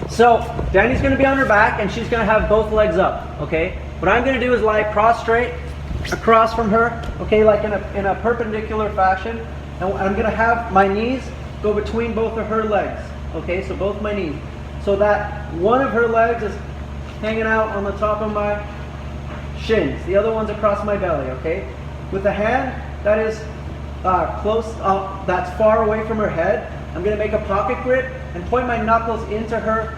So Danny's gonna be on her back and she's gonna have both legs up, okay? What I'm gonna do is lie prostrate across from her, okay, like in a perpendicular fashion. And I'm gonna have my knees go between both of her legs, okay? So both my knees. So that one of her legs is hanging out on the top of my shins. The other one's across my belly, okay? With the hand that is close, that's far away from her head, I'm gonna make a pocket grip and point my knuckles into her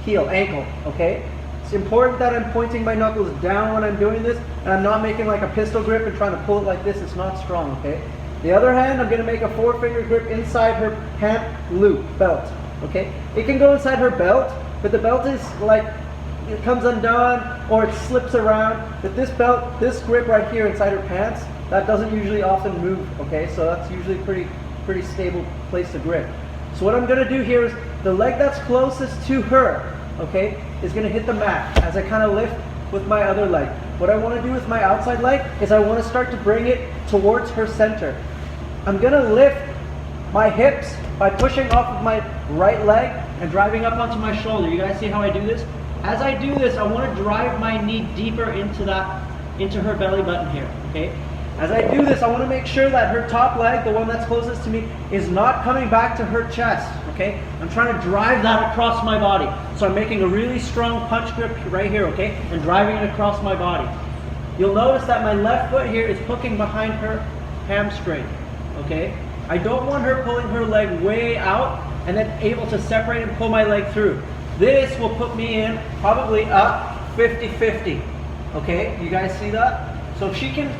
heel, ankle, okay? It's important that I'm pointing my knuckles down when I'm doing this, and I'm not making like a pistol grip and trying to pull it like this. It's not strong, okay? The other hand, I'm gonna make a 4-finger grip inside her pant loop, belt, okay? It can go inside her belt, but the belt is like, it comes undone or it slips around. But this belt, this grip right here inside her pants, that doesn't usually often move, okay? So that's usually pretty stable place to grip. So what I'm gonna do here is the leg that's closest to her, okay, is gonna hit the mat as I kind of lift with my other leg. What I wanna do with my outside leg is I wanna start to bring it towards her center. I'm gonna lift my hips by pushing off of my right leg and driving up onto my shoulder. You guys see how I do this? As I do this, I wanna drive my knee deeper into her belly button here, okay? As I do this, I want to make sure that her top leg, the one that's closest to me, is not coming back to her chest, okay? I'm trying to drive that across my body. So I'm making a really strong punch grip right here, okay? And driving it across my body. You'll notice that my left foot here is hooking behind her hamstring, okay? I don't want her pulling her leg way out and then able to separate and pull my leg through. This will put me in probably up 50-50, okay? You guys see that? So if she can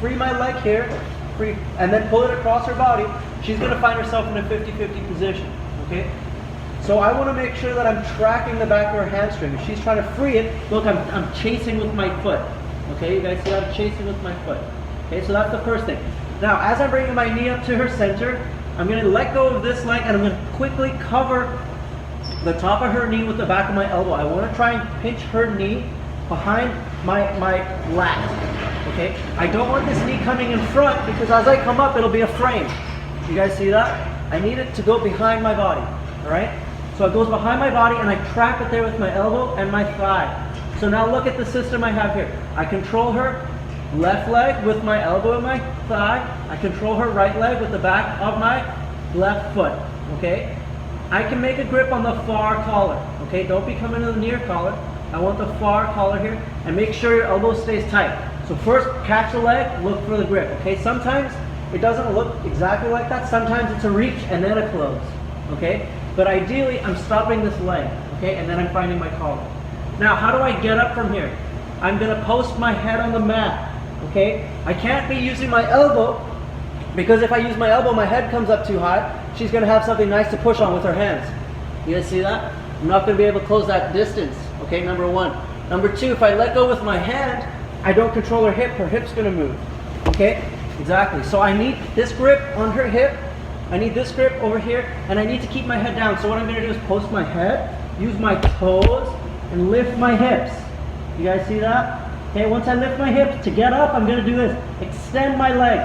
free my leg here, and then pull it across her body, she's going to find herself in a 50-50 position, okay? So I want to make sure that I'm tracking the back of her hamstring. If she's trying to free it, look, I'm chasing with my foot, okay? You guys see that? I'm chasing with my foot. Okay, so that's the first thing. Now, as I'm bringing my knee up to her center, I'm going to let go of this leg, and I'm going to quickly cover the top of her knee with the back of my elbow. I want to try and pinch her knee behind my lat. Okay, I don't want this knee coming in front because as I come up, it'll be a frame. You guys see that? I need it to go behind my body, all right? So it goes behind my body and I trap it there with my elbow and my thigh. So now look at the system I have here. I control her left leg with my elbow and my thigh. I control her right leg with the back of my left foot, okay? I can make a grip on the far collar, okay? Don't be coming to the near collar. I want the far collar here, and make sure your elbow stays tight. So first, catch the leg, look for the grip, okay? Sometimes it doesn't look exactly like that. Sometimes it's a reach and then a close, okay? But ideally, I'm stopping this leg, okay? And then I'm finding my collar. Now, how do I get up from here? I'm gonna post my head on the mat, okay? I can't be using my elbow, because if I use my elbow, my head comes up too high. She's gonna have something nice to push on with her hands. You guys see that? I'm not gonna be able to close that distance, okay, number one. Number two, if I let go with my hand, I don't control her hip's gonna move, okay? Exactly, so I need this grip on her hip, I need this grip over here, and I need to keep my head down. So what I'm gonna do is post my head, use my toes, and lift my hips. You guys see that? Okay, once I lift my hips, to get up, I'm gonna do this. Extend my leg,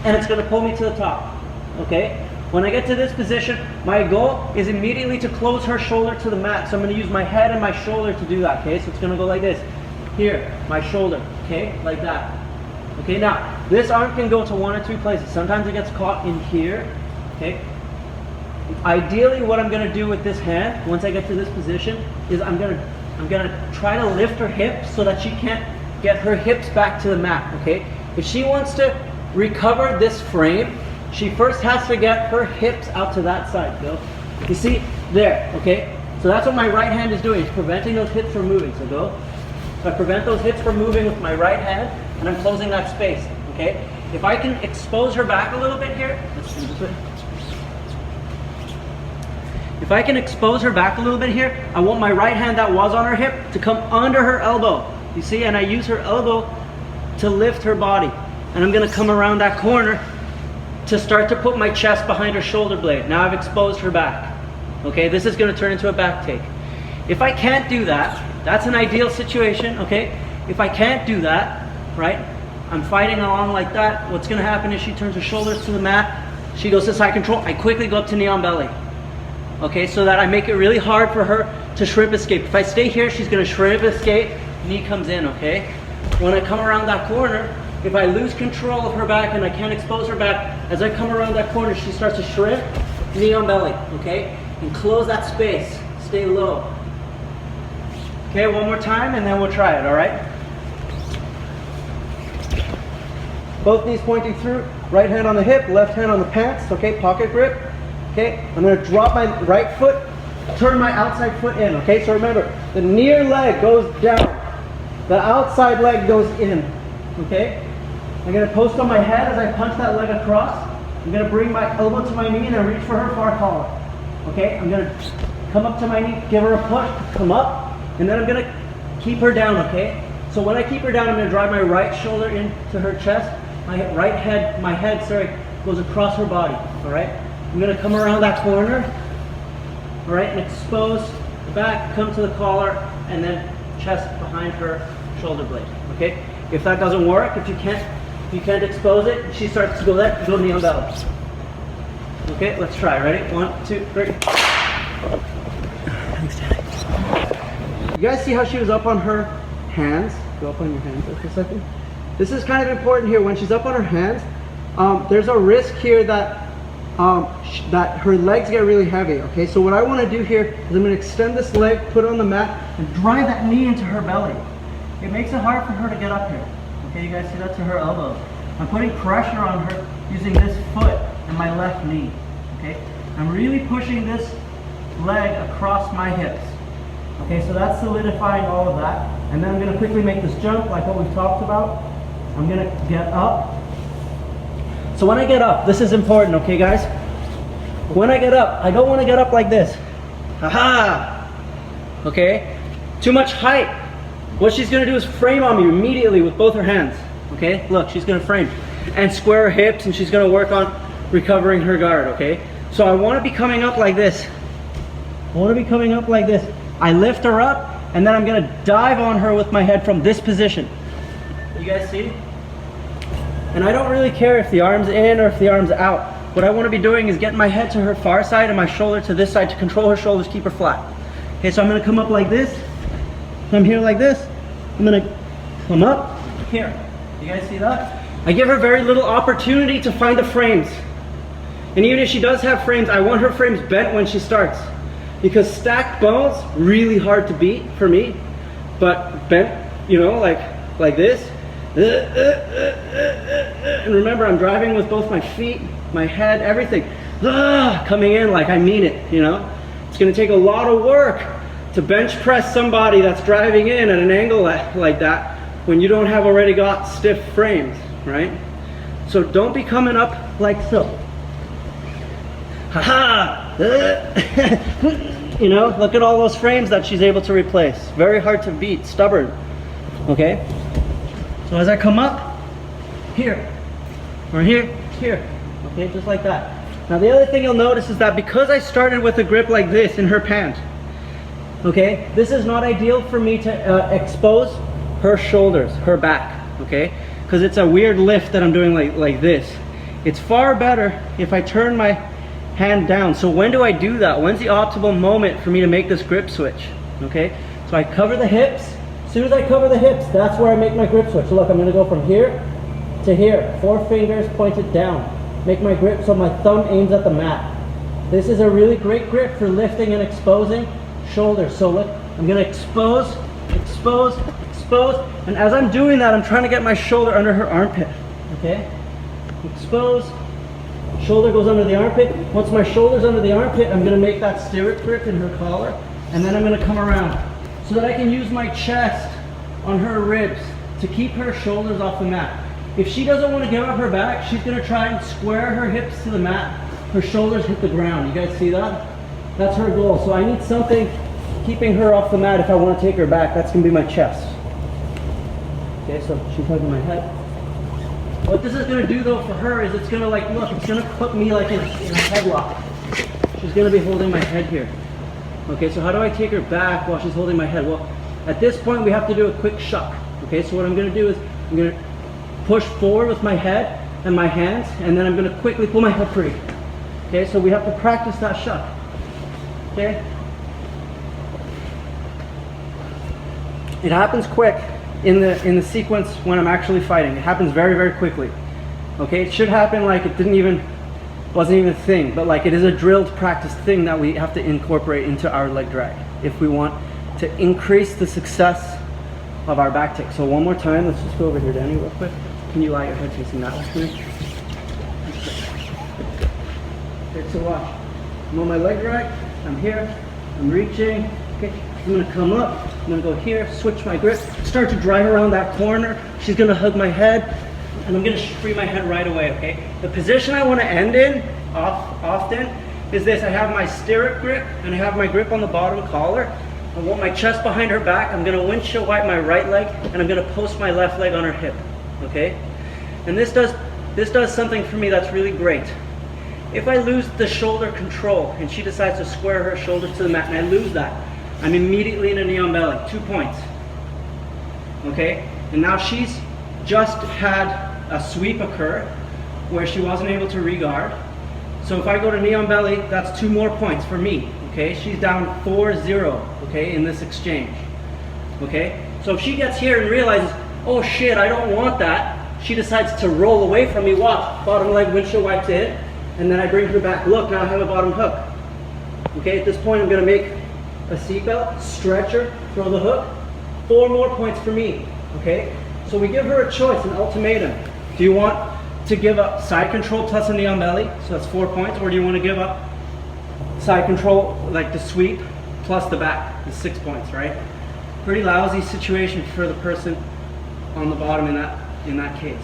and it's gonna pull me to the top, okay? When I get to this position, my goal is immediately to close her shoulder to the mat. So I'm gonna use my head and my shoulder to do that, okay? So it's gonna go like this. Here, my shoulder, okay? Like that. Okay, now, this arm can go to one or two places. Sometimes it gets caught in here, okay? Ideally, what I'm gonna do with this hand, once I get to this position, is I'm gonna try to lift her hips so that she can't get her hips back to the mat, okay? If she wants to recover this frame, she first has to get her hips out to that side, go. You see, there, okay? So that's what my right hand is doing, it's preventing those hips from moving, so go. So I prevent those hips from moving with my right hand, and I'm closing that space, okay? If I can expose her back a little bit here, let's do this way. If I can expose her back a little bit here, I want my right hand that was on her hip to come under her elbow. You see, and I use her elbow to lift her body. And I'm gonna come around that corner to start to put my chest behind her shoulder blade. Now I've exposed her back. Okay, this is gonna turn into a back take. If I can't do that, that's an ideal situation, okay? If I can't do that, right, I'm fighting along like that, what's gonna happen is she turns her shoulders to the mat, She goes to side control. I quickly go up to knee on belly. Okay, so that I make it really hard for her to shrimp escape. If I stay here, she's gonna shrimp escape, knee comes in, okay? When I come around that corner, if I lose control of her back and I can't expose her back, as I come around that corner, she starts to shrimp, knee on belly, okay? And close that space, stay low. Okay, one more time and then we'll try it, all right? Both knees pointing through, right hand on the hip, left hand on the pants, okay, pocket grip. Okay, I'm gonna drop my right foot, turn my outside foot in, okay? So remember, the near leg goes down, the outside leg goes in, okay? I'm gonna post on my head as I punch that leg across. I'm gonna bring my elbow to my knee and then reach for her far collar, okay? I'm gonna come up to my knee, give her a push, come up, and then I'm gonna keep her down, okay? So when I keep her down, I'm gonna drive my right shoulder into her chest, my head goes across her body, all right? I'm gonna come around that corner, all right, and expose the back, come to the collar, and then chest behind her shoulder blade, okay? If that doesn't work, if you can't expose it, she starts to go there, go knee on belly. Okay, let's try, ready? 1, 2, 3. Thanks, Danny. You guys see how she was up on her hands? Go up on your hands for a second. This is kind of important here. When she's up on her hands, there's a risk here that her legs get really heavy, okay? So what I want to do here is I'm going to extend this leg, put it on the mat, and drive that knee into her belly. It makes it hard for her to get up here. Okay, you guys see that to her elbows. I'm putting pressure on her using this foot and my left knee, okay? I'm really pushing this leg across my hips. Okay, so that's solidifying all of that. And then I'm going to quickly make this jump like what we've talked about. I'm going to get up. So when I get up, this is important, okay guys? When I get up, I don't want to get up like this. Haha! Okay? Too much height. What she's going to do is frame on me immediately with both her hands. Okay? Look, she's going to frame. And square her hips, and she's going to work on recovering her guard, okay? So I want to be coming up like this. I want to be coming up like this. I lift her up, and then I'm going to dive on her with my head from this position. You guys see? And I don't really care if the arm's in or if the arm's out. What I want to be doing is getting my head to her far side and my shoulder to this side to control her shoulders, keep her flat. Okay, so I'm going to come up like this. I'm here like this. I'm going to come up here. You guys see that? I give her very little opportunity to find the frames. And even if she does have frames, I want her frames bent when she starts. Because stacked bones, really hard to beat for me. But bent, you know, like this. And remember, I'm driving with both my feet, my head, everything. Coming in like I mean it, you know. It's going to take a lot of work to bench press somebody that's driving in at an angle like that when you don't have already got stiff frames, right? So don't be coming up like so. Haha! You know, look at all those frames that she's able to replace. Very hard to beat, stubborn. Okay? So as I come up, here, or here, here, okay, just like that. Now the other thing you'll notice is that because I started with a grip like this in her pant, okay, this is not ideal for me to expose her shoulders, her back, okay, because it's a weird lift that I'm doing like this. It's far better if I turn my hand down. So when do I do that? When's the optimal moment for me to make this grip switch? Okay, so I cover the hips. As soon as I cover the hips, that's where I make my grip switch. So look, I'm going to go from here to here. 4 fingers pointed down. Make my grip so my thumb aims at the mat. This is a really great grip for lifting and exposing shoulders. So look, I'm going to expose, expose, expose. And as I'm doing that, I'm trying to get my shoulder under her armpit. Okay? Expose. Shoulder goes under the armpit. Once my shoulder's under the armpit, I'm going to make that stirrup grip in her collar. And then I'm going to come around, so that I can use my chest on her ribs to keep her shoulders off the mat. If she doesn't want to give up her back, she's going to try and square her hips to the mat. Her shoulders hit the ground. You guys see that? That's her goal. So I need something keeping her off the mat if I want to take her back. That's going to be my chest. Okay, so she's hugging my head. What this is going to do though for her is it's going to like, look, it's going to put me like in a headlock. She's going to be holding my head here. Okay, so how do I take her back while she's holding my head? Well, at this point we have to do a quick shuck. Okay, so what I'm going to do is I'm going to push forward with my head and my hands, and then I'm going to quickly pull my head free. Okay, so we have to practice that shuck. Okay? It happens quick in the sequence when I'm actually fighting. It happens very, very quickly. Okay, it should happen like it wasn't even a thing, but like it is a drilled practice thing that we have to incorporate into our leg drag if we want to increase the success of our back tick. So one more time, let's just go over here, Danny, real quick. Can you lie your head facing that way for me? Okay, so watch. I'm on my leg drag, I'm here, I'm reaching, okay, I'm gonna come up, I'm gonna go here, switch my grip, start to drive around that corner, she's gonna hug my head, and I'm gonna free my head right away, okay? The position I wanna end in, often, is this. I have my stirrup grip, and I have my grip on the bottom collar. I want my chest behind her back, I'm gonna windshield wipe my right leg, and I'm gonna post my left leg on her hip, okay? And this does something for me that's really great. If I lose the shoulder control and she decides to square her shoulders to the mat and I lose that, I'm immediately in a knee on belly, 2 points. Okay? And now she's just had a sweep occur where she wasn't able to regard. So if I go to knee on belly, that's 2 more points for me. Okay? She's down 4-0, okay, in this exchange. Okay? So if she gets here and realizes, oh shit, I don't want that, she decides to roll away from me, watch, bottom leg windshield wipe to it, and then I bring her back. Look, now I have a bottom hook. Okay, at this point I'm gonna make a seatbelt, stretch her, throw the hook. 4 more points for me, okay? So we give her a choice, an ultimatum. Do you want to give up side control plus a knee on belly, so that's 4 points, or do you want to give up side control, like the sweep, plus the back, is 6 points, right? Pretty lousy situation for the person on the bottom in that case.